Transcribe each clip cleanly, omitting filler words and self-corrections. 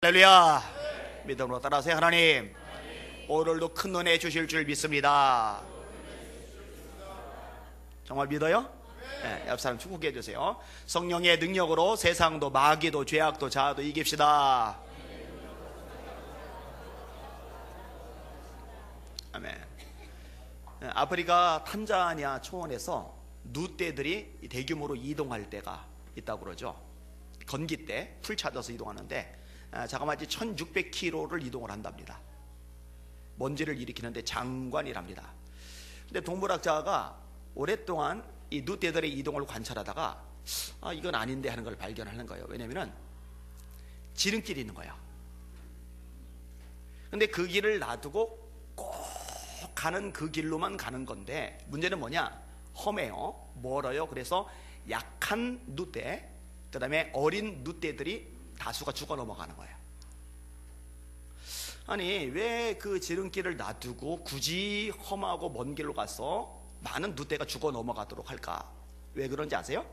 할렐루야. 믿음으로 따라하세요. 하나님, 오늘도 큰 은혜 주실 줄 믿습니다. 정말 믿어요? 네, 옆 사람 축복해 주세요. 성령의 능력으로 세상도 마귀도 죄악도 자아도 이깁시다. 아멘. 아프리카 탄자니아 초원에서 누떼들이 대규모로 이동할 때가 있다고 그러죠. 건기 때 풀 찾아서 이동하는데 자그마치 1600km를 이동을 한답니다. 먼지를 일으키는데 장관이랍니다. 근데 동물학자가 오랫동안 이 누떼들의 이동을 관찰하다가 이건 아닌데 하는 걸 발견하는 거예요. 왜냐면은 지름길이 있는 거예요. 근데 그 길을 놔두고 꼭 가는 그 길로만 가는 건데, 문제는 뭐냐? 험해요, 멀어요. 그래서 약한 누떼, 그 다음에 어린 누떼들이 다수가 죽어 넘어가는 거예요. 아니, 왜 그 지름길을 놔두고 굳이 험하고 먼 길로 가서 많은 누떼가 죽어 넘어가도록 할까? 왜 그런지 아세요?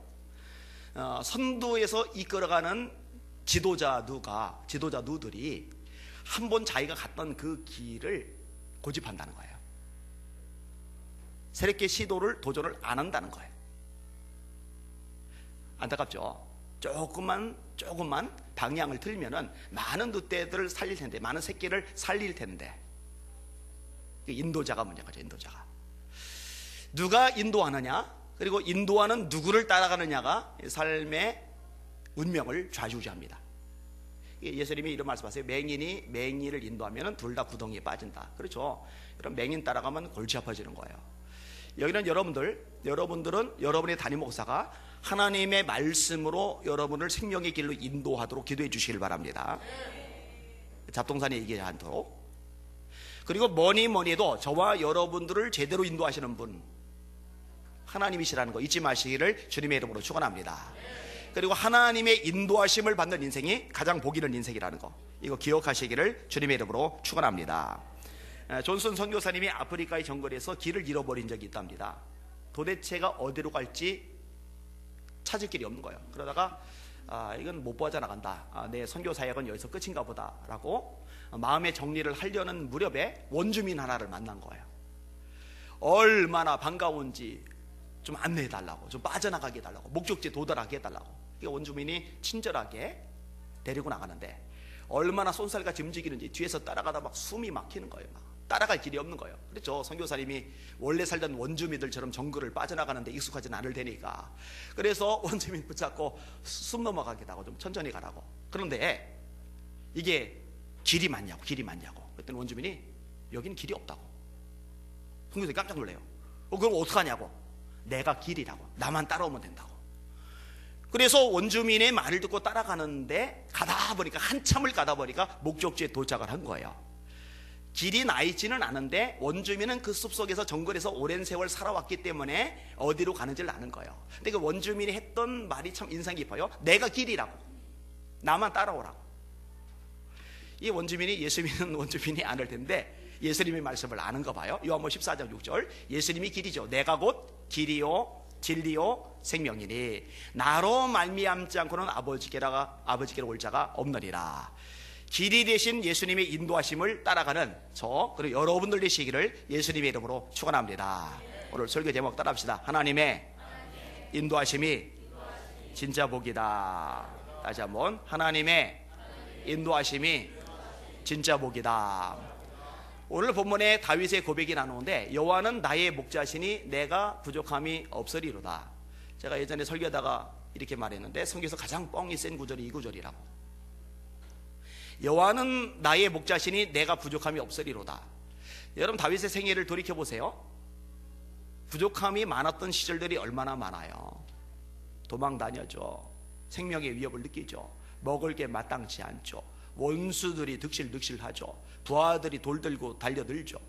선두에서 이끌어가는 지도자 누들이 한 번 자기가 갔던 그 길을 고집한다는 거예요. 새롭게 도전을 안 한다는 거예요. 안타깝죠? 조금만 방향을 틀면은 많은 누떼들을 살릴 텐데, 많은 새끼를 살릴 텐데, 인도자가 문제인 거죠. 인도자가 누가 인도하느냐, 그리고 인도하는 누구를 따라가느냐가 삶의 운명을 좌지우지합니다. 예수님이 이런 말씀하세요. 맹인이 맹인을 인도하면 둘 다 구덩이에 빠진다. 그렇죠? 그럼 맹인 따라가면 골치 아파지는 거예요. 여기는 여러분들은 여러분의 담임 목사가 하나님의 말씀으로 여러분을 생명의 길로 인도하도록 기도해 주시길 바랍니다. 잡동사니 얘기하지 않도록. 그리고 뭐니 해도 저와 여러분들을 제대로 인도하시는 분 하나님이시라는 거 잊지 마시기를 주님의 이름으로 축원합니다. 그리고 하나님의 인도하심을 받는 인생이 가장 복 있는 인생이라는 거, 이거 기억하시기를 주님의 이름으로 축원합니다. 존슨 선교사님이 아프리카의 정글에서 길을 잃어버린 적이 있답니다. 도대체가 어디로 갈지 찾을 길이 없는 거예요. 그러다가 이건 못 빠져나간다, 내 선교 사역은 여기서 끝인가 보다 라고 마음의 정리를 하려는 무렵에 원주민 하나를 만난 거예요. 얼마나 반가운지 좀 안내해 달라고, 좀 빠져나가게 해달라고, 목적지에 도달하게 해달라고. 원주민이 친절하게 데리고 나가는데 얼마나 쏜살같이 움직이는지 뒤에서 따라가다 막 숨이 막히는 거예요. 막 따라갈 길이 없는 거예요. 그렇죠? 선교사님이 원래 살던 원주민들처럼 정글을 빠져나가는데 익숙하지는 않을 테니까. 그래서 원주민 붙잡고 숨 넘어가게 하고 좀 천천히 가라고. 그런데 이게 길이 맞냐고. 그랬더니 원주민이 여기는 길이 없다고. 선교사님이 깜짝 놀래요. 그럼 어떡하냐고. 내가 길이라고. 나만 따라오면 된다고. 그래서 원주민의 말을 듣고 따라가는데 한참을 가다 보니까 목적지에 도착을 한 거예요. 길이 나 있지는 않은데 원주민은 그 숲속에서 정글에서 오랜 세월 살아왔기 때문에 어디로 가는지를 아는 거예요. 근데 그 원주민이 했던 말이 참 인상 깊어요. 내가 길이라고, 나만 따라오라고. 이 원주민이 예수 믿는 원주민이 아닐 텐데 예수님의 말씀을 아는가 봐요. 요한복음 14장 6절, 예수님이 길이죠. 내가 곧 길이요 진리요 생명이니 나로 말미암지 않고는 아버지께로 올 자가 없느니라. 길이 되신 예수님의 인도하심을 따라가는 저, 그리고 여러분들 되시기를 예수님의 이름으로 축원합니다. 오늘 설교 제목 따라합시다. 하나님의 인도하심이 진짜 복이다. 다시 한번, 하나님의 인도하심이 진짜 복이다. 오늘 본문에 다윗의 고백이 나오는데, 여호와는 나의 목자시니 내가 부족함이 없으리로다. 제가 예전에 설교하다가 이렇게 말했는데 성경에서 가장 뻥이 센 구절이 이 구절이라고. 여호와는 나의 목자시니 내가 부족함이 없으리로다. 여러분, 다윗의 생애를 돌이켜보세요. 부족함이 많았던 시절들이 얼마나 많아요. 도망 다녀죠. 생명의 위협을 느끼죠. 먹을 게 마땅치 않죠. 원수들이 득실득실하죠. 부하들이 돌 들고 달려들죠.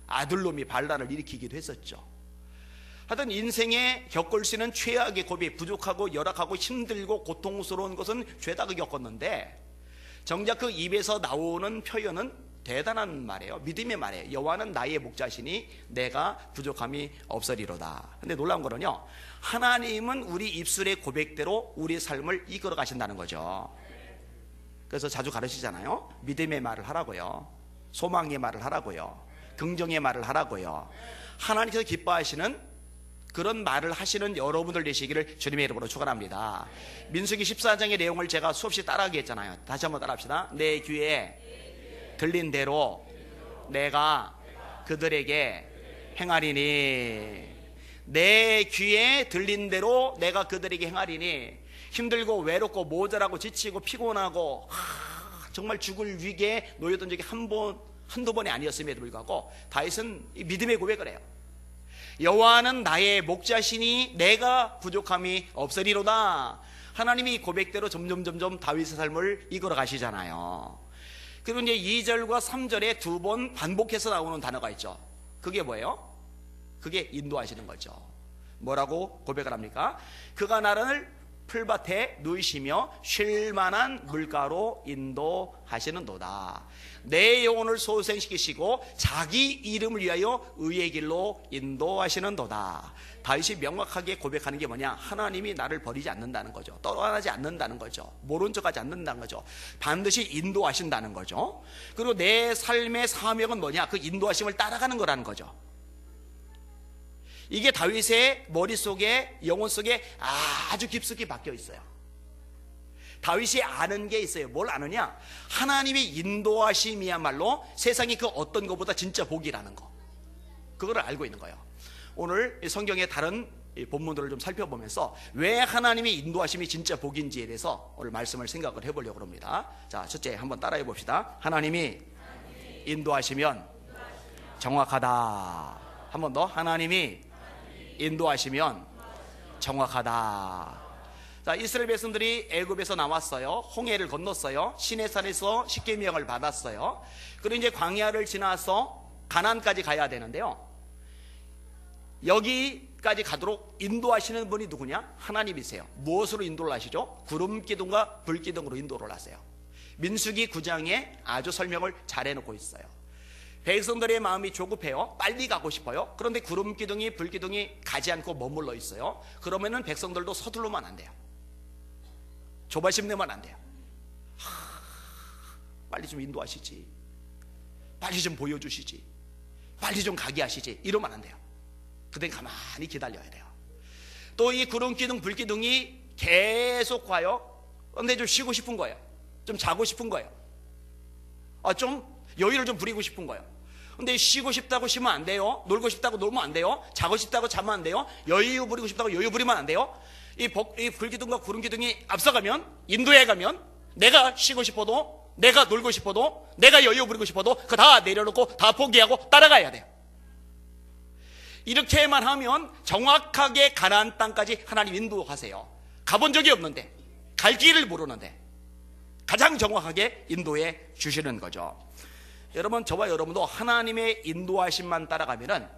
아들놈이 반란을 일으키기도 했었죠. 하여튼 인생에 겪을 수 있는 최악의 고비, 부족하고 열악하고 힘들고 고통스러운 것은 죄다 겪었는데, 정작 그 입에서 나오는 표현은 대단한 말이에요. 믿음의 말이에요. 여호와는 나의 목자시니 내가 부족함이 없으리로다. 근데 놀라운 거는요, 하나님은 우리 입술의 고백대로 우리 삶을 이끌어 가신다는 거죠. 그래서 자주 가르치잖아요. 믿음의 말을 하라고요. 소망의 말을 하라고요. 긍정의 말을 하라고요. 하나님께서 기뻐하시는 그런 말을 하시는 여러분들 되시기를 주님의 이름으로 축원합니다. 민수기 14장의 내용을 제가 수없이 따라하게 했잖아요. 다시 한번 따라합시다. 내 귀에 들린 대로 내가 그들에게 행하리니. 내 귀에 들린 대로 내가 그들에게 행하리니. 힘들고 외롭고 모자라고 지치고 피곤하고 정말 죽을 위기에 놓였던 적이 한두 번이 아니었음에도 불구하고 다윗은 믿음의 고백을 해요. 여호와는 나의 목자시니 내가 부족함이 없으리로다. 하나님이 이 고백대로 점점 다윗의 삶을 이끌어 가시잖아요. 그리고 이제 2절과 3절에 두 번 반복해서 나오는 단어가 있죠. 그게 뭐예요? 그게 인도하시는 거죠. 뭐라고 고백을 합니까? 그가 나를 풀밭에 누이시며 쉴만한 물가로 인도하시는도다. 내 영혼을 소생시키시고 자기 이름을 위하여 의의 길로 인도하시는도다. 다윗이 명확하게 고백하는 게 뭐냐? 하나님이 나를 버리지 않는다는 거죠. 떠나지 않는다는 거죠. 모른 척하지 않는다는 거죠. 반드시 인도하신다는 거죠. 그리고 내 삶의 사명은 뭐냐? 그 인도하심을 따라가는 거라는 거죠. 이게 다윗의 머릿속에, 영혼 속에 아주 깊숙이 박혀 있어요. 다윗이 아는 게 있어요. 뭘 아느냐? 하나님의 인도하심이야말로 세상이 그 어떤 것보다 진짜 복이라는 거, 그거를 알고 있는 거예요. 오늘 성경의 다른 본문들을 좀 살펴보면서 왜 하나님의 인도하심이 진짜 복인지에 대해서 오늘 말씀을 생각을 해보려고 합니다. 자, 첫째 한번 따라해 봅시다. 하나님이 인도하시면 정확하다. 한 번 더. 하나님이 인도하시면 정확하다. 자, 이스라엘 백성들이 애굽에서 나왔어요. 홍해를 건넜어요. 시내산에서 십계명을 받았어요. 그리고 이제 광야를 지나서 가나안까지 가야 되는데요. 여기까지 가도록 인도하시는 분이 누구냐? 하나님이세요. 무엇으로 인도를 하시죠? 구름 기둥과 불 기둥으로 인도를 하세요. 민수기 9장에 아주 설명을 잘 해놓고 있어요. 백성들의 마음이 조급해요. 빨리 가고 싶어요. 그런데 구름 기둥이 불 기둥이 가지 않고 머물러 있어요. 그러면은 백성들도 서둘러만 안 돼요. 조바심 내면 안 돼요. 빨리 좀 인도하시지, 빨리 좀 보여주시지, 빨리 좀 가게 하시지, 이러면 안 돼요. 그땐 가만히 기다려야 돼요. 또 이 구름 기둥 불 기둥이 계속 가요. 근데 좀 쉬고 싶은 거예요. 좀 자고 싶은 거예요. 좀 여유를 좀 부리고 싶은 거예요. 근데 쉬고 싶다고 쉬면 안 돼요. 놀고 싶다고 놀면 안 돼요. 자고 싶다고 자면 안 돼요. 여유 부리고 싶다고 여유 부리면 안 돼요. 이 불기둥과 구름기둥이 앞서가면, 인도해 가면, 내가 쉬고 싶어도, 내가 놀고 싶어도, 내가 여유 부리고 싶어도 그거 다 내려놓고 다 포기하고 따라가야 돼요. 이렇게만 하면 정확하게 가나안 땅까지 하나님 인도하세요. 가본 적이 없는데, 갈 길을 모르는데 가장 정확하게 인도해 주시는 거죠. 여러분, 저와 여러분도 하나님의 인도하심만 따라가면은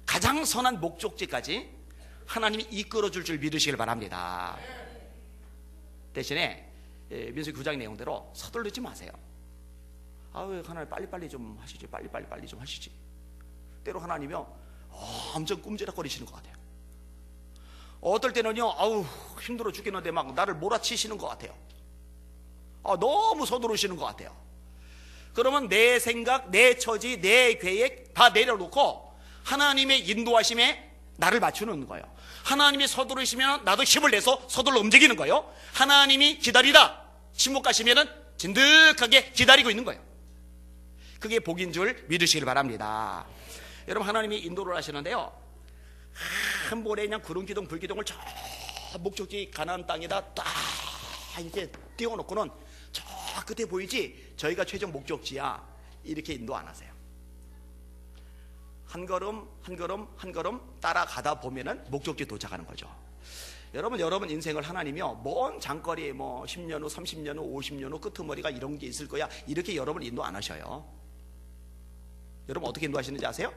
가장 선한 목적지까지 하나님이 이끌어 줄 줄 믿으시길 바랍니다. 대신에 민수기 9장 내용대로 서둘르지 마세요. 왜 하나님 빨리빨리 좀 하시지, 빨리 좀 하시지. 때로 하나님이요 엄청 꼼지락거리시는 것 같아요. 어떨 때는요 힘들어 죽겠는데 막 나를 몰아치시는 것 같아요. 너무 서두르시는 것 같아요. 그러면 내 생각, 내 처지, 내 계획 다 내려놓고 하나님의 인도하심에 나를 맞추는 거예요. 하나님이 서두르시면 나도 힘을 내서 서둘러 움직이는 거예요. 하나님이 기다리다 침묵하시면 진득하게 기다리고 있는 거예요. 그게 복인 줄 믿으시길 바랍니다. 여러분, 하나님이 인도를 하시는데요, 한 번에 그냥 구름기둥 불기둥을 저 목적지 가나안 땅에다 딱 이렇게 띄워놓고는 저 끝에 보이지 저희가 최종 목적지야 이렇게 인도 안 하세요. 한 걸음 한 걸음 한 걸음 따라가다 보면은 목적지에 도착하는 거죠. 여러분 인생을 하나님이요 먼 장거리 10년 후 30년 후 50년 후 끄트머리가 이런 게 있을 거야 이렇게 여러분 인도 안 하셔요. 여러분 어떻게 인도하시는지 아세요?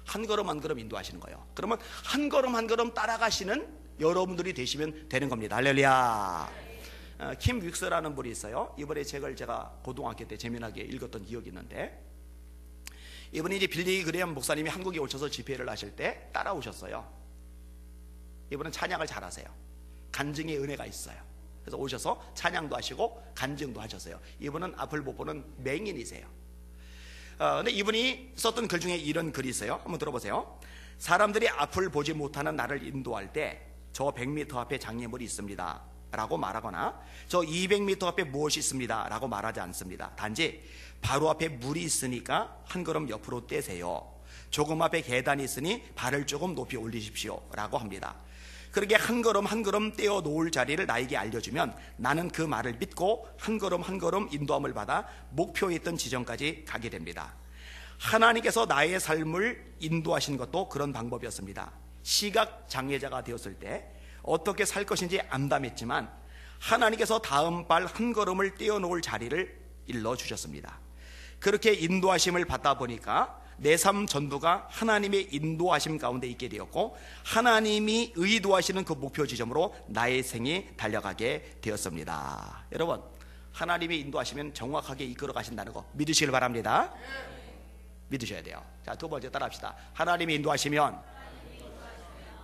한 걸음 한 걸음 인도하시는 거예요. 그러면 한 걸음 한 걸음 따라가시는 여러분들이 되시면 되는 겁니다. 할렐루야. 킴 윅스라는 분이 있어요. 이번에 책을 제가 고등학교 때 재미나게 읽었던 기억이 있는데, 이분이 이제 빌리 그레엄 목사님이 한국에 오셔서 집회를 하실 때 따라오셨어요. 이분은 찬양을 잘하세요. 간증의 은혜가 있어요. 그래서 오셔서 찬양도 하시고 간증도 하셨어요. 이분은 앞을 못 보는 맹인이세요. 근데 이분이 썼던 글 중에 이런 글이 있어요. 한번 들어보세요. 사람들이 앞을 보지 못하는 나를 인도할 때 저 100m 앞에 장애물이 있습니다 라고 말하거나 저 200m 앞에 무엇이 있습니다 라고 말하지 않습니다. 단지 바로 앞에 물이 있으니까 한 걸음 옆으로 떼세요. 조금 앞에 계단이 있으니 발을 조금 높이 올리십시오 라고 합니다. 그렇게 한 걸음 한 걸음 떼어 놓을 자리를 나에게 알려주면 나는 그 말을 믿고 한 걸음 한 걸음 인도함을 받아 목표에 있던 지점까지 가게 됩니다. 하나님께서 나의 삶을 인도하신 것도 그런 방법이었습니다. 시각장애자가 되었을 때 어떻게 살 것인지 암담했지만 하나님께서 다음 발 한 걸음을 떼어놓을 자리를 일러주셨습니다. 그렇게 인도하심을 받다 보니까 내 삶 전부가 하나님의 인도하심 가운데 있게 되었고 하나님이 의도하시는 그 목표 지점으로 나의 생이 달려가게 되었습니다. 여러분, 하나님이 인도하시면 정확하게 이끌어 가신다는 거 믿으시길 바랍니다. 믿으셔야 돼요. 자, 두 번째 따라합시다. 하나님이 인도하시면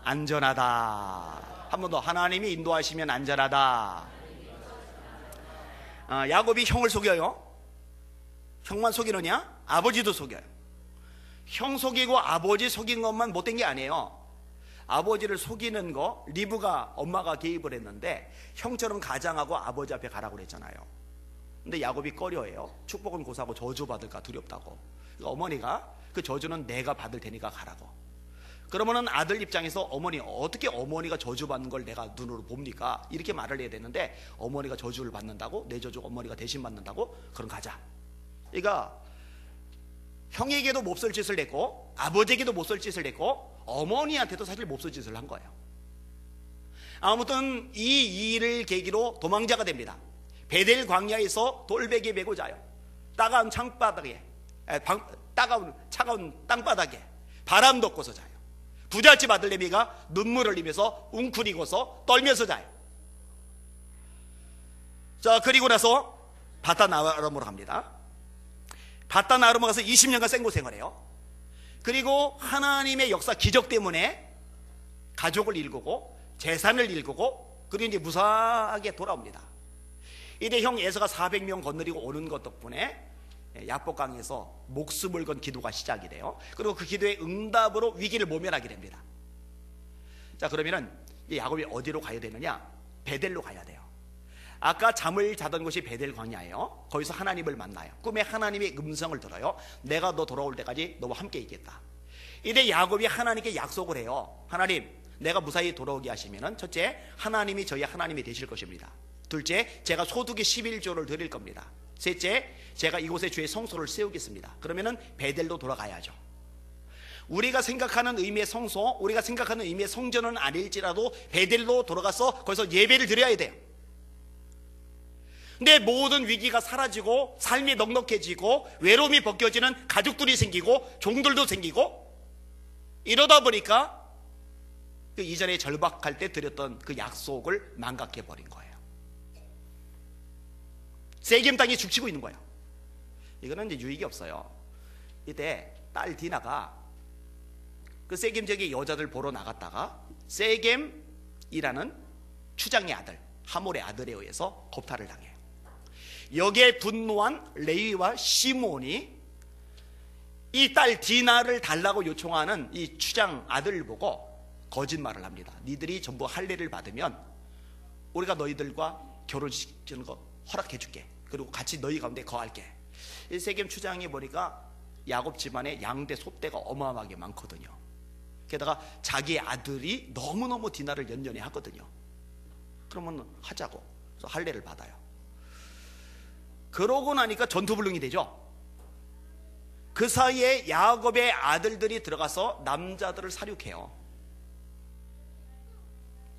안전하다. 한 번 더. 하나님이 인도하시면 안전하다. 야곱이 형을 속여요. 형만 속이느냐? 아버지도 속여요. 형 속이고 아버지 속인 것만 못된 게 아니에요. 아버지를 속이는 거 리브가 엄마가 개입을 했는데 형처럼 가장하고 아버지 앞에 가라고 그랬잖아요. 근데 야곱이 꺼려해요. 축복은 고사하고 저주받을까 두렵다고. 그러니까 어머니가 그 저주는 내가 받을 테니까 가라고. 그러면은 아들 입장에서 어떻게 어머니가 저주받는 걸 내가 눈으로 봅니까? 이렇게 말을 해야 되는데 어머니가 저주를 받는다고? 내 저주 어머니가 대신 받는다고? 그럼 가자. 그러니까 형에게도 몹쓸 짓을 했고 아버지에게도 몹쓸 짓을 했고 어머니한테도 사실 몹쓸 짓을 한 거예요. 아무튼 이 일을 계기로 도망자가 됩니다. 베델 광야에서 돌베개 메고 자요. 따가운 창바닥에 차가운 땅바닥에 바람 덮고서 자요. 부잣집 아들내미가 눈물을 흘리면서 웅크리고서 떨면서 자요. 자, 그리고 나서 바단 아람으로 갑니다. 바단 아람으로 가서 20년간 생고생을 해요. 그리고 하나님의 역사 기적 때문에 가족을 일구고 재산을 일구고 그리고 이제 무사하게 돌아옵니다. 이때 형 에서가 400명 건너리고 오는 것 덕분에 야복강에서 목숨을 건 기도가 시작이 돼요. 그리고 그 기도의 응답으로 위기를 모면하게 됩니다. 자, 그러면은 야곱이 어디로 가야 되느냐? 베델로 가야 돼요. 아까 잠을 자던 곳이 베델 광야예요. 거기서 하나님을 만나요. 꿈에 하나님의 음성을 들어요. 내가 너 돌아올 때까지 너와 함께 있겠다. 이때 야곱이 하나님께 약속을 해요. 하나님, 내가 무사히 돌아오게 하시면은 첫째, 하나님이 저희 하나님이 되실 것입니다. 둘째, 제가 소득의 11조를 드릴 겁니다. 셋째, 제가 이곳에 주의 성소를 세우겠습니다. 그러면은 베델로 돌아가야죠. 우리가 생각하는 의미의 성소, 우리가 생각하는 의미의 성전은 아닐지라도 베델로 돌아가서 거기서 예배를 드려야 돼요. 근데 모든 위기가 사라지고 삶이 넉넉해지고 외로움이 벗겨지는 가족들이 생기고 종들도 생기고 이러다 보니까 그 이전에 절박할 때 드렸던 그 약속을 망각해버린 거예요. 세겜 땅이 죽치고 있는 거예요. 이거는 이제 유익이 없어요. 이때 딸 디나가 그 세겜 지역의 여자들 보러 나갔다가 세겜이라는 추장의 아들 하몰의 아들에 의해서 겁탈을 당해요. 여기에 분노한 레위와 시몬이 이 딸 디나를 달라고 요청하는 이 추장 아들을 보고 거짓말을 합니다. 니들이 전부 할례를 받으면 우리가 너희들과 결혼시키는 거 허락해 줄게. 그리고 같이 너희 가운데 거할게. 이 세겜 추장이 보니까 야곱 집안에 양대 소떼가 어마어마하게 많거든요. 게다가 자기 아들이 너무너무 디나를 연연해 하거든요. 그러면 하자고. 그래서 할례를 받아요. 그러고 나니까 전투불능이 되죠. 그 사이에 야곱의 아들들이 들어가서 남자들을 살육해요.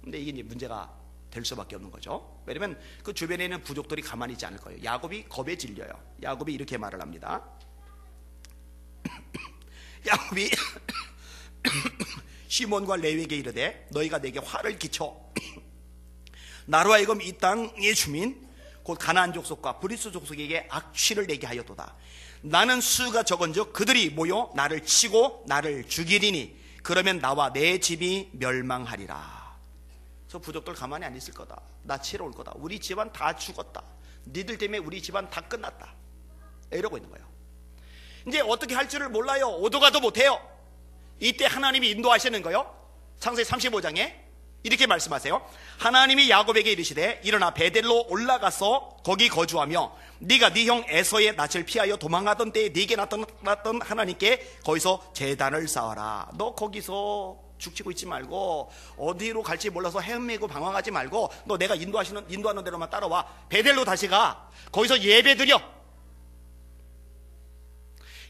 근데 이게 이제 문제가 될 수밖에 없는 거죠. 왜냐면 그 주변에 있는 부족들이 가만히 있지 않을 거예요. 야곱이 겁에 질려요. 야곱이 이렇게 말을 합니다. 야곱이 시몬과 레위에게 이르되 너희가 내게 화를 끼쳐 나로 하여금 이 땅의 주민 곧 가나안 족속과 브리스 족속에게 악취를 내게 하였도다. 나는 수가 적은즉 그들이 모여 나를 치고 나를 죽이리니 그러면 나와 내 집이 멸망하리라. 저 부족들 가만히 안 있을 거다. 나 치러 올 거다. 우리 집안 다 죽었다. 니들 때문에 우리 집안 다 끝났다. 이러고 있는 거예요. 이제 어떻게 할 줄을 몰라요. 오도 가도 못해요. 이때 하나님이 인도하시는 거예요. 창세기 35장에 이렇게 말씀하세요. 하나님이 야곱에게 이르시되 일어나 베델로 올라가서 거기 거주하며 네가 네 형 에서의 낯을 피하여 도망하던 때에 네게 나타났던 하나님께 거기서 제단을 쌓아라. 너 거기서 죽치고 있지 말고 어디로 갈지 몰라서 헤매고 방황하지 말고 너 내가 인도하는 대로만 따라와. 베델로 다시 가. 거기서 예배드려.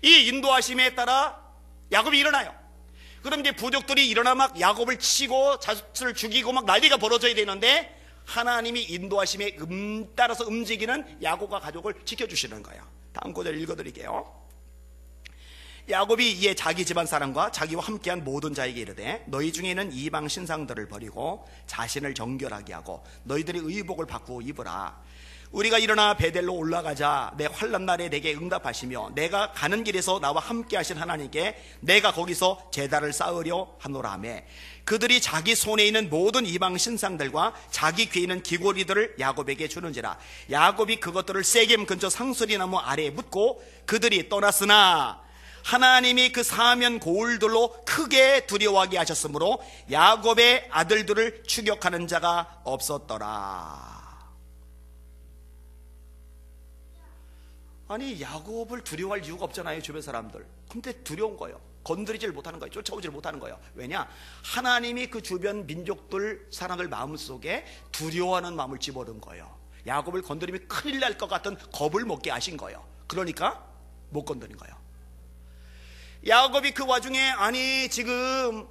이 인도하심에 따라 야곱이 일어나요. 그럼 이제 부족들이 일어나 막 야곱을 치고 자식을 죽이고 막 난리가 벌어져야 되는데 하나님이 인도하심에 따라서 움직이는 야곱과 가족을 지켜주시는 거예요. 다음 구절 읽어드릴게요. 야곱이 이에 자기 집안 사람과 자기와 함께한 모든 자에게 이르되 너희 중에 있는 이방 신상들을 버리고 자신을 정결하게 하고 너희들의 의복을 바꾸어 입으라. 우리가 일어나 베델로 올라가자. 내 환난 날에 내게 응답하시며 내가 가는 길에서 나와 함께 하신 하나님께 내가 거기서 제단을 쌓으려 하노라며 그들이 자기 손에 있는 모든 이방 신상들과 자기 귀에 있는 귀고리들을 야곱에게 주는지라. 야곱이 그것들을 세겜 근처 상수리나무 아래에 묻고 그들이 떠났으나 하나님이 그 사면 고울들로 크게 두려워하게 하셨으므로 야곱의 아들들을 추격하는 자가 없었더라. 아니 야곱을 두려워할 이유가 없잖아요. 주변 사람들. 근데 두려운 거예요. 건드리질 못하는 거예요. 쫓아오질 못하는 거예요. 왜냐? 하나님이 그 주변 민족들 사람들 마음속에 두려워하는 마음을 집어넣은 거예요. 야곱을 건드리면 큰일 날 것 같은 겁을 먹게 하신 거예요. 그러니까 못 건드린 거예요. 야곱이 그 와중에 아니 지금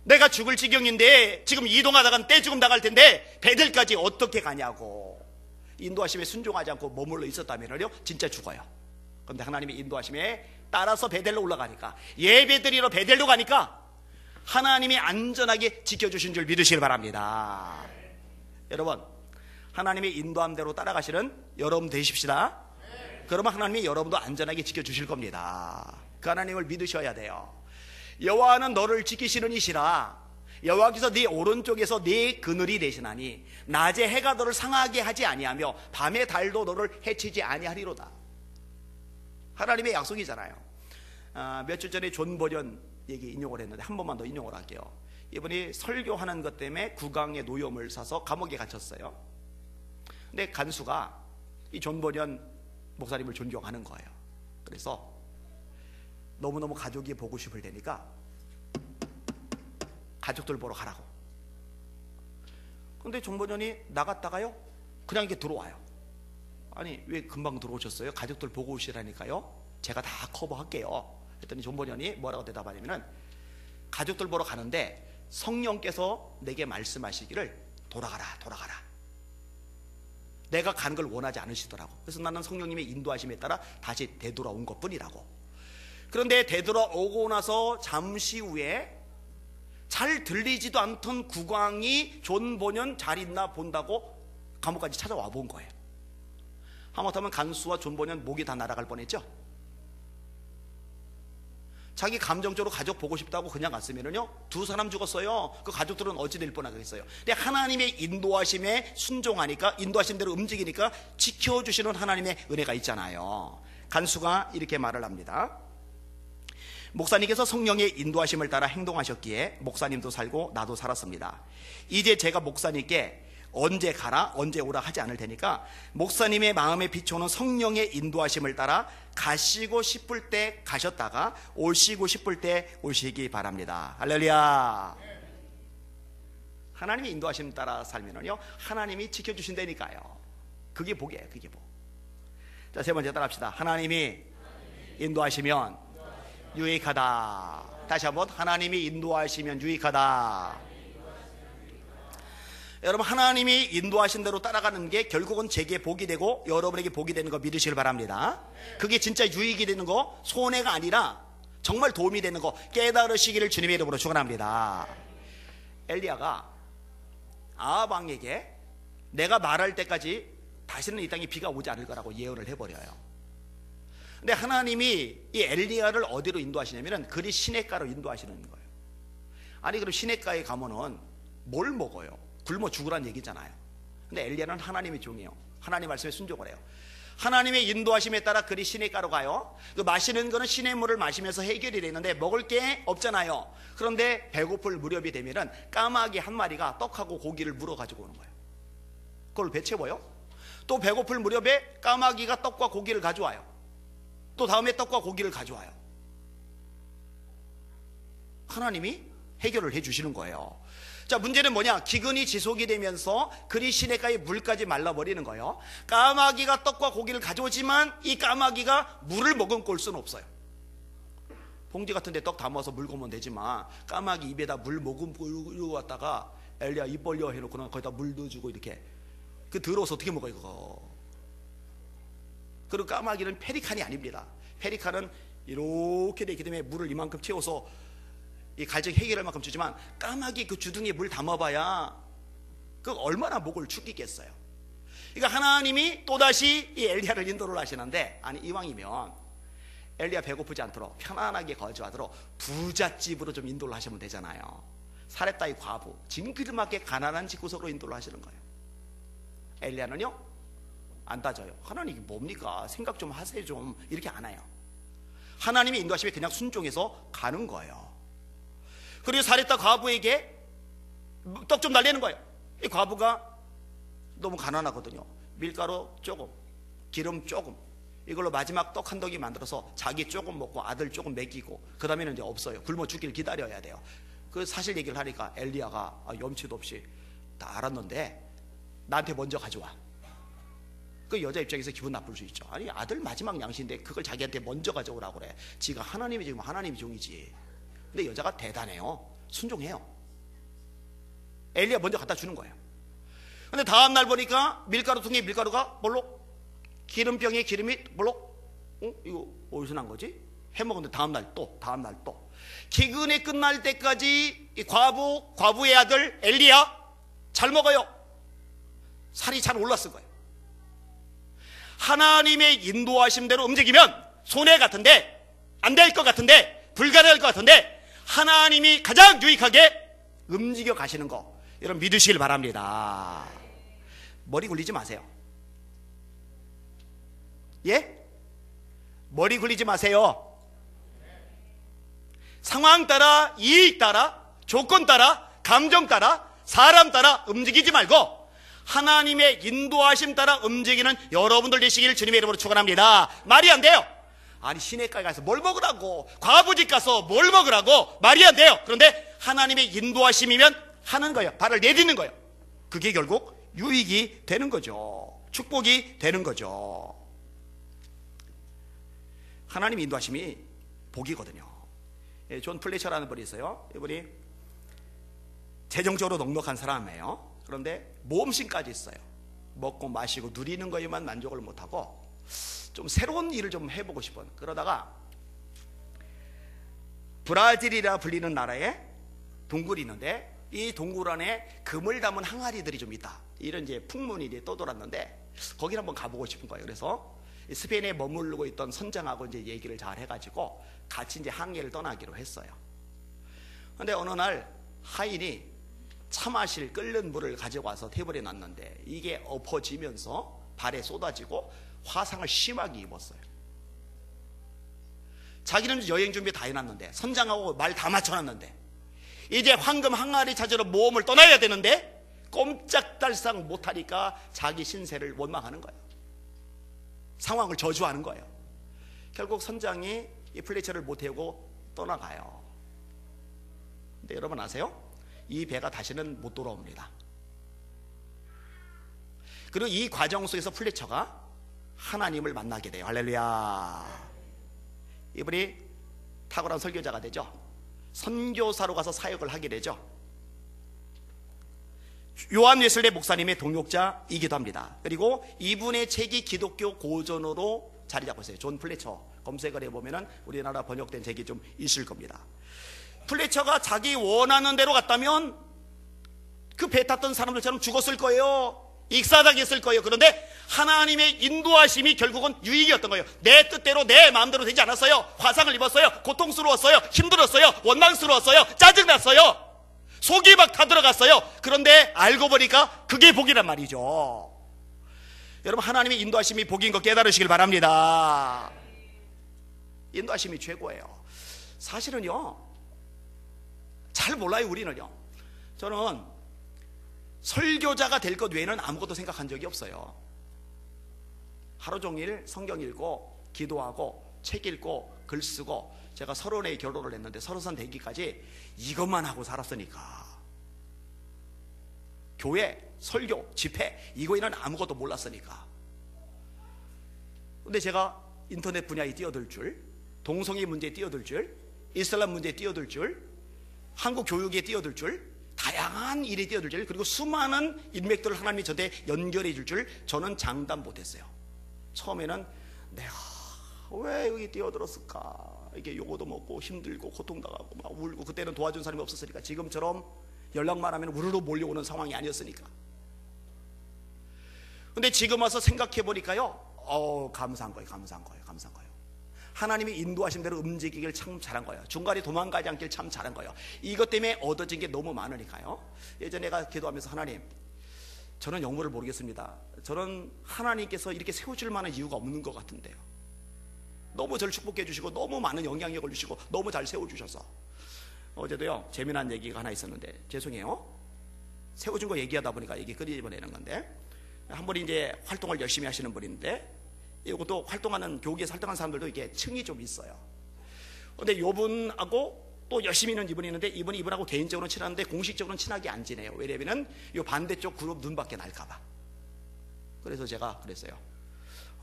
내가 죽을 지경인데 지금 이동하다간 떼죽음 당할 텐데 베델까지 어떻게 가냐고. 인도하심에 순종하지 않고 머물러 있었다면요 진짜 죽어요. 그런데 하나님이 인도하심에 따라서 베델로 올라가니까 예배드리러 베델로 가니까 하나님이 안전하게 지켜주신 줄 믿으시길 바랍니다. 여러분 하나님의 인도함 대로 따라가시는 여러분 되십시다. 그러면 하나님이 여러분도 안전하게 지켜주실 겁니다. 그 하나님을 믿으셔야 돼요. 여호와는 너를 지키시는 이시라. 여호와께서 네 오른쪽에서 네 그늘이 되시나니 낮에 해가 너를 상하게 하지 아니하며 밤에 달도 너를 해치지 아니하리로다. 하나님의 약속이잖아요. 몇 주 전에 존 버전 얘기 인용을 했는데 한 번만 더 인용을 할게요. 이분이 설교하는 것 때문에 구강의 노염을 사서 감옥에 갇혔어요. 근데 간수가 이 존 버전 목사님을 존경하는 거예요. 그래서 너무너무 가족이 보고 싶을 테니까 가족들 보러 가라고. 근데 존버전이 나갔다가요 그냥 이렇게 들어와요. 아니 왜 금방 들어오셨어요? 가족들 보고 오시라니까요. 제가 다 커버할게요. 했더니 존버전이 뭐라고 대답하냐면은 가족들 보러 가는데 성령께서 내게 말씀하시기를 돌아가라. 내가 가는 걸 원하지 않으시더라고. 그래서 나는 성령님의 인도하심에 따라 다시 되돌아온 것뿐이라고. 그런데 되돌아오고 나서 잠시 후에 잘 들리지도 않던 국왕이 존 버전 잘 있나 본다고 감옥까지 찾아와 본 거예요. 하마터면 간수와 존 버전 목이 다 날아갈 뻔했죠. 자기 감정적으로 가족 보고 싶다고 그냥 갔으면요 두 사람 죽었어요. 그 가족들은 어찌 될 뻔하겠어요. 근데 하나님의 인도하심에 순종하니까 인도하심대로 움직이니까 지켜주시는 하나님의 은혜가 있잖아요. 간수가 이렇게 말을 합니다. 목사님께서 성령의 인도하심을 따라 행동하셨기에 목사님도 살고 나도 살았습니다. 이제 제가 목사님께 언제 가라 언제 오라 하지 않을 테니까 목사님의 마음에 비춰오는 성령의 인도하심을 따라 가시고 싶을 때 가셨다가 오시고 싶을 때 오시기 바랍니다. 할렐루야. 하나님의 인도하심 따라 살면은요 하나님이 지켜주신다니까요. 그게 복이에요. 그게 복. 자, 세 번째 따라합시다. 하나님이 인도하시면 유익하다. 다시 한번 하나님이 인도하시면 유익하다. 여러분 하나님이 인도하신 대로 따라가는 게 결국은 제게 복이 되고 여러분에게 복이 되는 거 믿으시길 바랍니다. 그게 진짜 유익이 되는 거 손해가 아니라 정말 도움이 되는 거 깨달으시기를 주님의 이름으로 축원합니다. 엘리야가 아합 왕에게 내가 말할 때까지 다시는 이 땅에 비가 오지 않을 거라고 예언을 해버려요. 근데 하나님이 이 엘리야를 어디로 인도하시냐면 그리 시냇가로 인도하시는 거예요. 아니 그럼 시냇가에 가면은 뭘 먹어요? 굶어 죽으란 얘기잖아요. 근데 엘리야는 하나님의 종이에요. 하나님 말씀에 순종을 해요. 하나님의 인도하심에 따라 그리 시냇가로 가요. 그 마시는 거는 시냇물을 마시면서 해결이 되는데 먹을 게 없잖아요. 그런데 배고플 무렵이 되면은 까마귀 한 마리가 떡하고 고기를 물어 가지고 오는 거예요. 그걸 배 채워요. 또 배고플 무렵에 까마귀가 떡과 고기를 가져와요. 또 다음에 떡과 고기를 가져와요. 하나님이 해결을 해 주시는 거예요. 자, 문제는 뭐냐? 기근이 지속이 되면서 그리 시냇가의 물까지 말라버리는 거예요. 까마귀가 떡과 고기를 가져오지만 이 까마귀가 물을 머금고 올 수는 없어요. 봉지 같은 데 떡 담아서 물 거면 되지만 까마귀 입에다 물 머금고 왔다가 엘리야 입 벌려 해놓고는 거기다 물 넣어주고 이렇게 그 더러워서 어떻게 먹어요 그거. 그리고 까마귀는 페리칸이 아닙니다. 페리칸은 이렇게 되기 때문에 물을 이만큼 채워서 이 갈증 해결할 만큼 주지만 까마귀 그 주둥이에 물 담아봐야 그 얼마나 목을 죽이겠어요. 그러니까 하나님이 또다시 이 엘리야를 인도를 하시는데, 아니 이왕이면 엘리야 배고프지 않도록 편안하게 거주하도록 부잣집으로 좀 인도를 하시면 되잖아요. 사렙다의 과부, 징그름하게 가난한 집구석으로 인도를 하시는 거예요. 엘리야는요 안 따져요. 하나님 이게 뭡니까? 생각 좀 하세요 좀. 이렇게 안 해요. 하나님의 인도하심에 그냥 순종해서 가는 거예요. 그리고 사렙다 과부에게 떡 좀 달래는 거예요. 이 과부가 너무 가난하거든요. 밀가루 조금, 기름 조금, 이걸로 마지막 떡 한 덩이 만들어서 자기 조금 먹고 아들 조금 먹이고 그 다음에는 이제 없어요. 굶어 죽기를 기다려야 돼요. 그 사실 얘기를 하니까 엘리야가 염치도 없이 다 알았는데 나한테 먼저 가져와. 그 여자 입장에서 기분 나쁠 수 있죠. 아니 아들 마지막 양식인데 그걸 자기한테 먼저 가져오라고 그래. 지가 하나님이 지금 하나님이 종이지. 근데 여자가 대단해요. 순종해요. 엘리야 먼저 갖다 주는 거예요. 근데 다음날 보니까 밀가루통에 밀가루가 볼록, 기름병에 기름이 볼록, 이거 어디서 난 거지? 해먹었는데 다음날 또, 다음날 또. 기근이 끝날 때까지 이 과부의 아들 엘리야 잘 먹어요. 살이 잘 올랐을 거예요. 하나님의 인도하심대로 움직이면 손해 같은데, 안 될 것 같은데, 불가능할 것 같은데 하나님이 가장 유익하게 움직여 가시는 거 여러분 믿으시길 바랍니다. 머리 굴리지 마세요. 예? 머리 굴리지 마세요. 상황 따라, 이익 따라, 조건 따라, 감정 따라, 사람 따라 움직이지 말고 하나님의 인도하심 따라 움직이는 여러분들 되시길 주님의 이름으로 축원합니다. 말이 안 돼요. 아니 시냇가에 가서 뭘 먹으라고, 과부집 가서 뭘 먹으라고, 말이 안 돼요. 그런데 하나님의 인도하심이면 하는 거예요. 발을 내딛는 거예요. 그게 결국 유익이 되는 거죠. 축복이 되는 거죠. 하나님의 인도하심이 복이거든요. 존 플래처라는 분이 있어요. 이분이 재정적으로 넉넉한 사람이에요. 그런데 모험심까지 있어요. 먹고 마시고 누리는 거에만 만족을 못하고 좀 새로운 일을 좀 해보고 싶은. 그러다가 브라질이라 불리는 나라에 동굴이 있는데 이 동굴 안에 금을 담은 항아리들이 좀 있다. 이런 이제 풍문이 떠돌았는데 거기를 한번 가보고 싶은 거예요. 그래서 스페인에 머무르고 있던 선장하고 이제 얘기를 잘 해가지고 같이 이제 항해를 떠나기로 했어요. 그런데 어느 날 하인이 차 마실 끓는 물을 가져와서 테이블에 놨는데 이게 엎어지면서 발에 쏟아지고 화상을 심하게 입었어요. 자기는 여행 준비 다 해놨는데 선장하고 말 다 맞춰놨는데 이제 황금 항아리 찾으러 모험을 떠나야 되는데 꼼짝달싹 못하니까 자기 신세를 원망하는 거예요. 상황을 저주하는 거예요. 결국 선장이 이 플래처를 못 태우고 떠나가요. 근데 여러분 아세요? 이 배가 다시는 못 돌아옵니다. 그리고 이 과정 속에서 플래처가 하나님을 만나게 돼요. 할렐루야. 이분이 탁월한 설교자가 되죠. 선교사로 가서 사역을 하게 되죠. 요한 웨슬레 목사님의 동역자이기도 합니다. 그리고 이분의 책이 기독교 고전으로 자리 잡고 있어요. 존 플래처 검색을 해보면 우리나라 번역된 책이 좀 있을 겁니다. 플래처가 자기 원하는 대로 갔다면 그 배 탔던 사람들처럼 죽었을 거예요. 익사당했을 거예요. 그런데 하나님의 인도하심이 결국은 유익이었던 거예요. 내 뜻대로 내 마음대로 되지 않았어요. 화상을 입었어요. 고통스러웠어요. 힘들었어요. 원망스러웠어요. 짜증났어요. 속이 막 다 들어갔어요. 그런데 알고 보니까 그게 복이란 말이죠. 여러분, 하나님의 인도하심이 복인 거 깨달으시길 바랍니다. 인도하심이 최고예요. 사실은요, 잘 몰라요. 우리는요. 저는 설교자가 될 것 외에는 아무것도 생각한 적이 없어요. 하루 종일 성경 읽고 기도하고 책 읽고 글 쓰고, 제가 30에 결혼을 했는데 30살 되기까지 이것만 하고 살았으니까, 교회, 설교, 집회 이거 이는 아무것도 몰랐으니까. 근데 제가 인터넷 분야에 뛰어들 줄, 동성애 문제에 뛰어들 줄, 이슬람 문제에 뛰어들 줄, 한국 교육에 뛰어들 줄, 다양한 일에 뛰어들 줄, 그리고 수많은 인맥들을 하나님이 저한테 연결해 줄 줄 저는 장담 못했어요. 처음에는 내가 왜 여기 뛰어들었을까, 이게 요거도 먹고 힘들고 고통당하고 막 울고, 그때는 도와준 사람이 없었으니까, 지금처럼 연락만 하면 우르르 몰려오는 상황이 아니었으니까. 근데 지금 와서 생각해 보니까요, 감사한 거예요. 하나님이 인도하신 대로 움직이길 참 잘한 거예요. 중간에 도망가지 않길 참 잘한 거예요. 이것 때문에 얻어진 게 너무 많으니까요. 예전에 내가 기도하면서, 하나님, 저는 영문을 모르겠습니다. 저는 하나님께서 이렇게 세워줄 만한 이유가 없는 것 같은데요. 너무 저를 축복해 주시고 너무 많은 영향력을 주시고 너무 잘 세워주셔서. 어제도요, 재미난 얘기가 하나 있었는데, 죄송해요, 세워준 거 얘기하다 보니까 얘기 끄집어내는 건데, 한 분이 이제 활동을 열심히 하시는 분인데, 이것도 활동하는, 교계에서 활동하는 사람들도 이게 층이 좀 있어요. 근데 이분하고 또 열심히 있는 이분이 있는데, 이분하고 개인적으로는 친한데 공식적으로는 친하게 안 지내요. 왜냐면은 이 반대쪽 그룹 눈밖에 날까봐. 그래서 제가 그랬어요.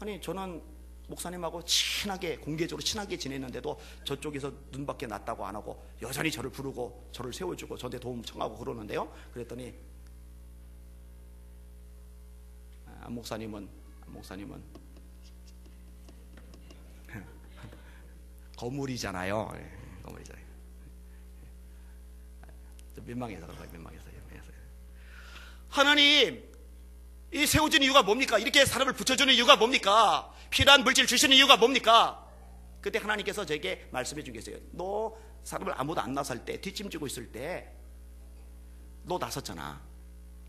아니, 저는 목사님하고 친하게, 공개적으로 친하게 지냈는데도 저쪽에서 눈밖에 났다고 안 하고 여전히 저를 부르고 저를 세워주고 저한테 도움 청하고 그러는데요. 그랬더니 목사님은 거물이잖아요. 거물이잖아요. 민망해서 그런 거예요. 민망해서. 하나님, 이 세워진 이유가 뭡니까? 이렇게 사람을 붙여주는 이유가 뭡니까? 필요한 물질 주시는 이유가 뭡니까? 그때 하나님께서 저에게 말씀해 준 게 있어요. 너 사람을 아무도 안 나설 때, 뒷짐지고 있을 때 너 나섰잖아.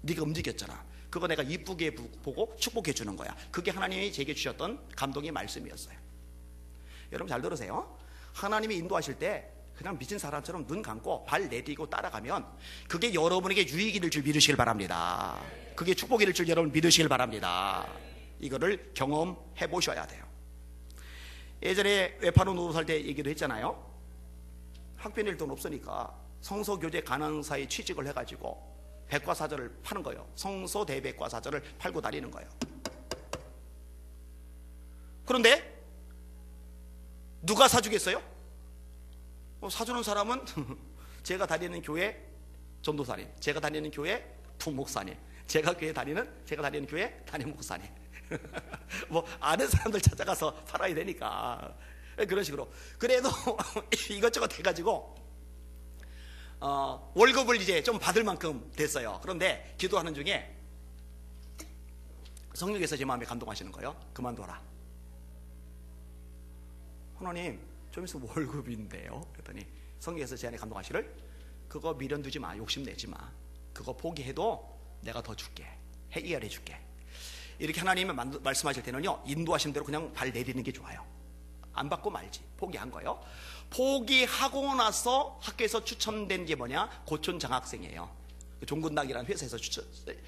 네가 움직였잖아. 그거 내가 이쁘게 보고 축복해 주는 거야. 그게 하나님이 제게 주셨던 감동의 말씀이었어요. 여러분 잘 들으세요. 하나님이 인도하실 때 그냥 미친 사람처럼 눈 감고 발 내디고 따라가면 그게 여러분에게 유익이 될 줄 믿으시길 바랍니다. 그게 축복이 될 줄 여러분 믿으시길 바랍니다. 이거를 경험해 보셔야 돼요. 예전에 외파노 노릇 할 때 얘기도 했잖아요. 학비 낼 돈 없으니까 성서교재 간호사에 취직을 해가지고 백과사전을 파는 거예요. 성서 대백과사전을 팔고 다니는 거예요. 그런데 누가 사주겠어요? 사주는 사람은 제가 다니는 교회 전도사님, 제가 다니는 교회 부목사님, 제가 다니는 교회 담임 목사님. 뭐 아는 사람들 찾아가서 팔아야 되니까 그런 식으로. 그래도 이것저것 해가지고 월급을 이제 좀 받을 만큼 됐어요. 그런데 기도하는 중에 성령께서 제 마음에 감동하시는 거예요. 그만둬라. 하나님, 좀 있으면 월급인데요. 그랬더니 성령께서 제 안에 감동하시를, 그거 미련 두지 마, 욕심내지 마. 그거 포기해도 내가 더 줄게, 해결해 줄게. 이렇게 하나님이 말씀하실 때는요, 인도하신 대로 그냥 발 내디는 게 좋아요. 안 받고 말지. 포기한 거예요. 포기하고 나서 학교에서 추천된 게 뭐냐? 고촌 장학생이에요. 종근당이라는 회사에서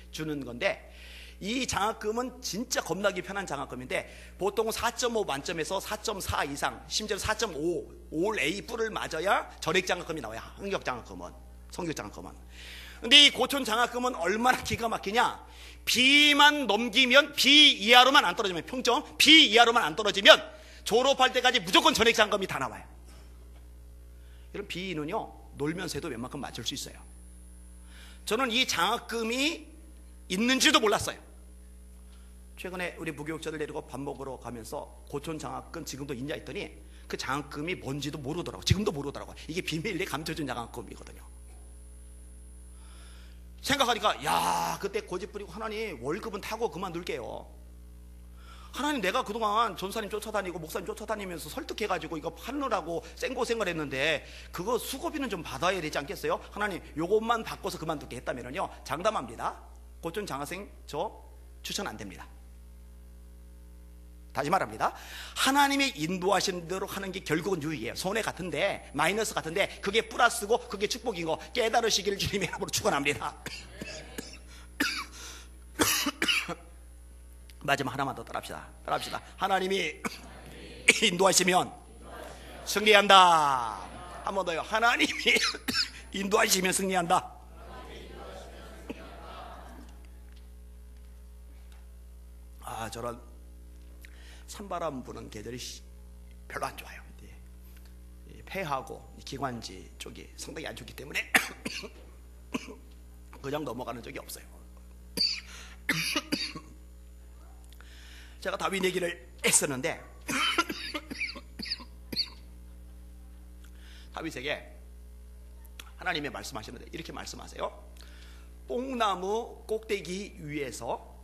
주는 건데, 이 장학금은 진짜 겁나기 편한 장학금인데 보통 4.5 만점에서 4.4 이상, 심지어 4.5 올 A 뿔을 맞아야 전액 장학금이 나와요. 성격 장학금은. 근데 이 고촌 장학금은 얼마나 기가 막히냐? B만 넘기면, B 이하로만 안 떨어지면, 평점 B 이하로만 안 떨어지면 졸업할 때까지 무조건 전액 장학금이 다 나와요. 이런 B는요, 놀면서 해도 웬만큼 맞출 수 있어요. 저는 이 장학금이 있는지도 몰랐어요. 최근에 우리 무교육자들 데리고 밥 먹으러 가면서 고촌 장학금 지금도 있냐 했더니 그 장학금이 뭔지도 모르더라고요. 지금도 모르더라고요. 이게 비밀리에 감춰준 장학금이거든요. 생각하니까, 야, 그때 고집 부리고 하나님 월급은 타고 그만둘게요. 하나님, 내가 그동안 전사님 쫓아다니고 목사님 쫓아다니면서 설득해가지고 이거 파느라고 생고생을 했는데 그거 수고비는 좀 받아야 되지 않겠어요? 하나님, 요것만 바꿔서 그만두게 했다면요, 장담합니다, 고촌 장학생 저 추천 안 됩니다. 다시 말합니다, 하나님의 인도하신 대로 하는 게 결국은 유익이에요. 손해 같은데, 마이너스 같은데, 그게 플러스고 그게 축복인 거 깨달으시길 주님의 이름으로 축원합니다. 마지막 하나만 더 따라합시다. 하나님이 인도하시면 승리한다. 한 번 더요. 하나님이 인도하시면 승리한다. 저런 찬바람 부는 계절이 별로 안 좋아요. 폐하고 기관지 쪽이 상당히 안 좋기 때문에 그냥 넘어가는 적이 없어요. 제가 다윗 얘기를 했었는데 다윗에게 하나님이 말씀하셨는데 이렇게 말씀하세요. 뽕나무 꼭대기 위에서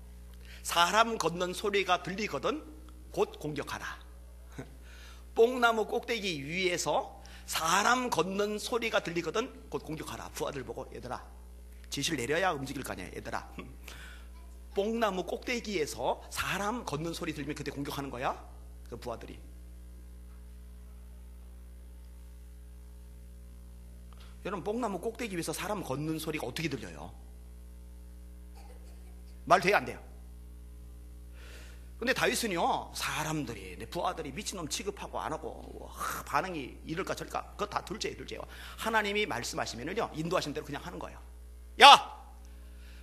사람 걷는 소리가 들리거든 곧 공격하라. 뽕나무 꼭대기 위에서 사람 걷는 소리가 들리거든 곧 공격하라. 부하들 보고, 얘들아, 지시를 내려야 움직일 거 아니야. 얘들아, 뽕나무 꼭대기에서 사람 걷는 소리 들리면 그때 공격하는 거야. 그 부하들이. 여러분, 뽕나무 꼭대기 위에서 사람 걷는 소리가 어떻게 들려요? 말 돼야 안 돼요? 근데 다윗은요, 사람들이, 내 부하들이 미친놈 취급하고 안 하고 반응이 이럴까 저럴까 그거 다 둘째예요. 하나님이 말씀하시면은요, 인도하신 대로 그냥 하는 거예요. 야,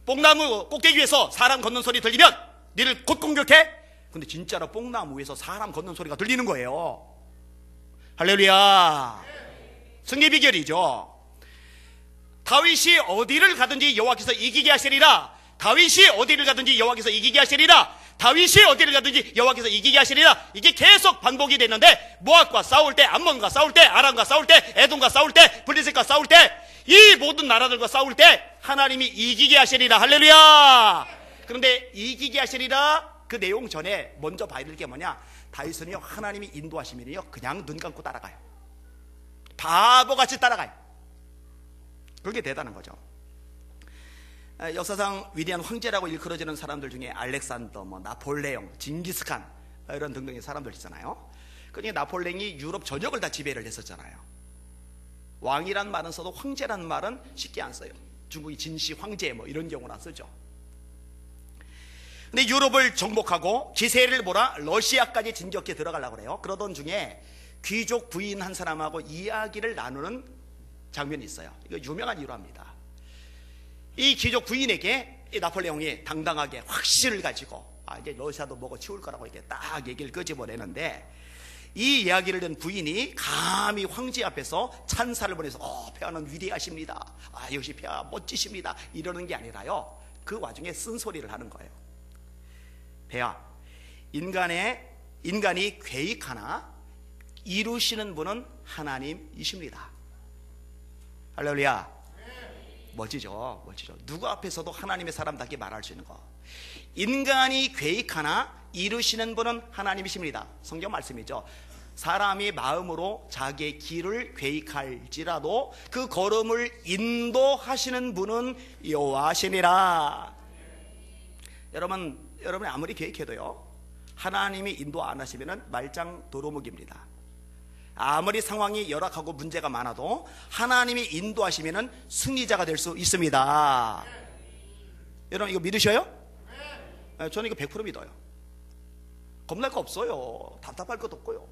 뽕나무 꼭대기 위에서 사람 걷는 소리 들리면 니를 곧 공격해. 근데 진짜로 뽕나무 위에서 사람 걷는 소리가 들리는 거예요. 할렐루야. 승리 비결이죠. 다윗이 어디를 가든지 여호와께서 이기게 하시리라. 다윗이 어디를 가든지 여호와께서 이기게 하시리라. 다윗이 어디를 가든지 여호와께서 이기게 하시리라. 이게 계속 반복이 되는데, 모압과 싸울 때, 암몬과 싸울 때, 아람과 싸울 때, 에돔과 싸울 때, 블레셋과 싸울 때, 이 모든 나라들과 싸울 때 하나님이 이기게 하시리라. 할렐루야. 그런데 이기게 하시리라 그 내용 전에 먼저 봐야 될 게 뭐냐, 다윗은요, 하나님이 인도하시면요 그냥 눈 감고 따라가요. 바보같이 따라가요. 그게 대단한 거죠. 역사상 위대한 황제라고 일컬어지는 사람들 중에 알렉산더, 나폴레옹, 징기스칸 이런 등등의 사람들 있잖아요. 그중에 나폴레옹이 유럽 전역을 다 지배를 했었잖아요. 왕이란 말은 써도 황제란 말은 쉽게 안 써요. 중국이 진시 황제 이런 경우나 쓰죠. 근데 유럽을 정복하고 기세를 몰아 러시아까지 진격해 들어가려고 그래요. 그러던 중에 귀족 부인 한 사람하고 이야기를 나누는 장면이 있어요. 이거 유명한 일화입니다. 이 귀족 부인에게 이 나폴레옹이 당당하게 확신을 가지고 이제 러시아도 먹어 치울 거라고 이렇게 딱 얘기를 끄집어내는데, 이 이야기를 듣는 부인이 감히 황제 앞에서 찬사를 보내서 폐하는 위대하십니다, 역시 폐하 멋지십니다 이러는 게 아니라요, 그 와중에 쓴소리를 하는 거예요. 폐하, 인간이 계획하나 이루시는 분은 하나님이십니다. 할렐루야. 멋지죠. 누구 앞에서도 하나님의 사람답게 말할 수 있는 거. 인간이 계획하나 이루시는 분은 하나님이십니다. 성경 말씀이죠. 사람이 마음으로 자기의 길을 계획할지라도 그 걸음을 인도하시는 분은 여호와시니라. 여러분이 아무리 계획해도요, 하나님이 인도 안 하시면 말짱 도루묵입니다. 아무리 상황이 열악하고 문제가 많아도 하나님이 인도하시면 승리자가 될 수 있습니다. 여러분 이거 믿으셔요? 저는 이거 100% 믿어요. 겁날 거 없어요. 답답할 것도 없고요.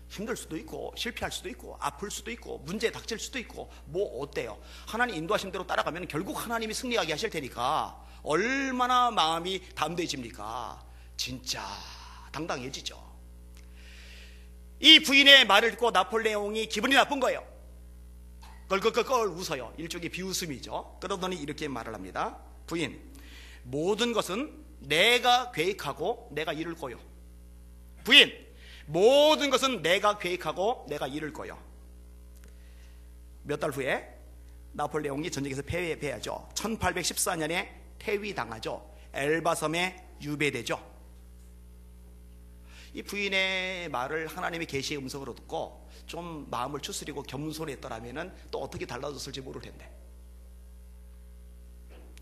힘들 수도 있고 실패할 수도 있고 아플 수도 있고 문제에 닥칠 수도 있고 어때요? 하나님 인도하신 대로 따라가면 결국 하나님이 승리하게 하실 테니까 얼마나 마음이 담대해집니까? 진짜 당당해지죠. 이 부인의 말을 듣고 나폴레옹이 기분이 나쁜 거예요. 껄껄껄껄 웃어요. 일종의 비웃음이죠. 그러더니 이렇게 말을 합니다. 부인, 모든 것은 내가 계획하고 내가 이룰 거요. 부인, 모든 것은 내가 계획하고 내가 이룰 거요. 몇 달 후에 나폴레옹이 전쟁에서 패하죠. 1814년에 퇴위당하죠. 엘바섬에 유배되죠. 이 부인의 말을 하나님의 계시의 음성으로 듣고 좀 마음을 추스리고 겸손했더라면 또 어떻게 달라졌을지 모를 텐데.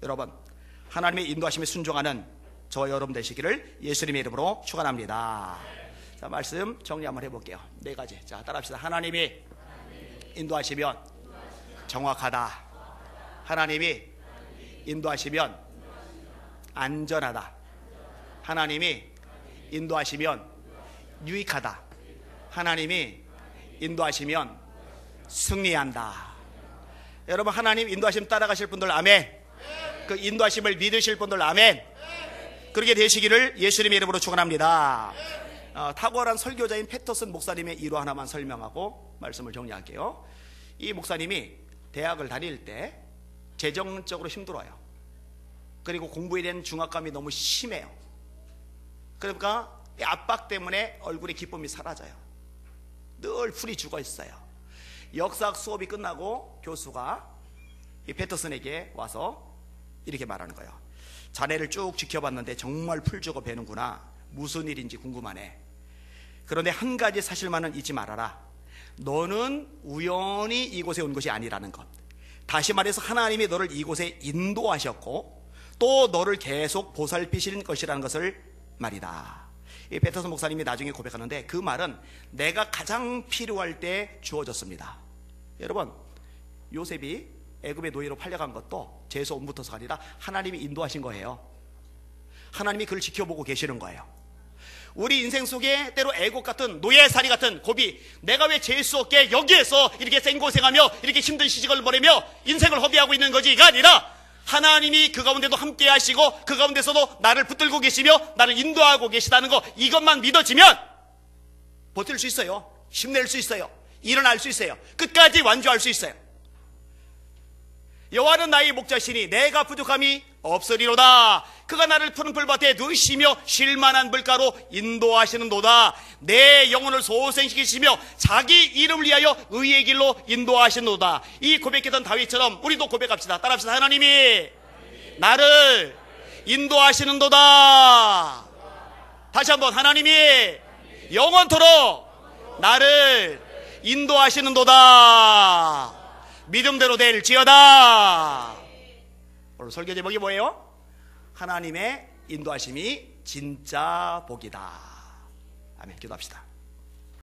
여러분, 하나님의 인도하심에 순종하는 저와 여러분 되시기를 예수님의 이름으로 축원합니다. 자, 말씀 정리 한번 해볼게요. 네 가지. 자, 따라합시다. 하나님이 인도하시면 정확하다. 하나님이 인도하시면 안전하다. 하나님이 인도하시면 유익하다. 하나님이 인도하시면 승리한다. 여러분, 하나님 인도하심 따라가실 분들 아멘. 그 인도하심을 믿으실 분들 아멘. 그렇게 되시기를 예수님의 이름으로 축원합니다. 탁월한 설교자인 패터슨 목사님의 일화 하나만 설명하고 말씀을 정리할게요. 이 목사님이 대학을 다닐 때 재정적으로 힘들어요. 그리고 공부에 대한 중압감이 너무 심해요. 그러니까 이 압박 때문에 얼굴에 기쁨이 사라져요. 늘 풀이 죽어 있어요. 역사학 수업이 끝나고 교수가 이 패터슨에게 와서 이렇게 말하는 거예요. 자네를 쭉 지켜봤는데 정말 풀죽어 배는구나. 무슨 일인지 궁금하네. 그런데 한 가지 사실만은 잊지 말아라. 너는 우연히 이곳에 온 것이 아니라는 것. 다시 말해서 하나님이 너를 이곳에 인도하셨고 또 너를 계속 보살피시는 것이라는 것을 말이다. 이 패터슨 목사님이 나중에 고백하는데 그 말은 내가 가장 필요할 때 주어졌습니다. 여러분, 요셉이 애굽의 노예로 팔려간 것도 재수 온 붙어서가 아니라 하나님이 인도하신 거예요. 하나님이 그를 지켜보고 계시는 거예요. 우리 인생 속에 때로 애국 같은 노예살이 같은 고비, 내가 왜 재수 없게 여기에서 이렇게 생고생하며 이렇게 힘든 시식을 보내며 인생을 허비하고 있는 거지가 아니라 하나님이 그 가운데도 함께 하시고 그 가운데서도 나를 붙들고 계시며 나를 인도하고 계시다는 거, 이것만 믿어지면 버틸 수 있어요. 힘낼 수 있어요. 일어날 수 있어요. 끝까지 완주할 수 있어요. 여호와는 나의 목자시니 내가 부족함이 없으리로다. 그가 나를 푸른 풀밭에 누이시며 쉴만한 물가로 인도하시는도다. 내 영혼을 소생시키시며 자기 이름을 위하여 의의 길로 인도하시는도다. 이 고백했던 다윗처럼 우리도 고백합시다. 따라합시다. 하나님이 나를 인도하시는도다. 다시 한번, 하나님이 영원토록 나를 인도하시는도다. 믿음대로 될지어다. 오늘 설교 제목이 뭐예요? 하나님의 인도하심이 진짜 복이다. 아멘. 기도합시다.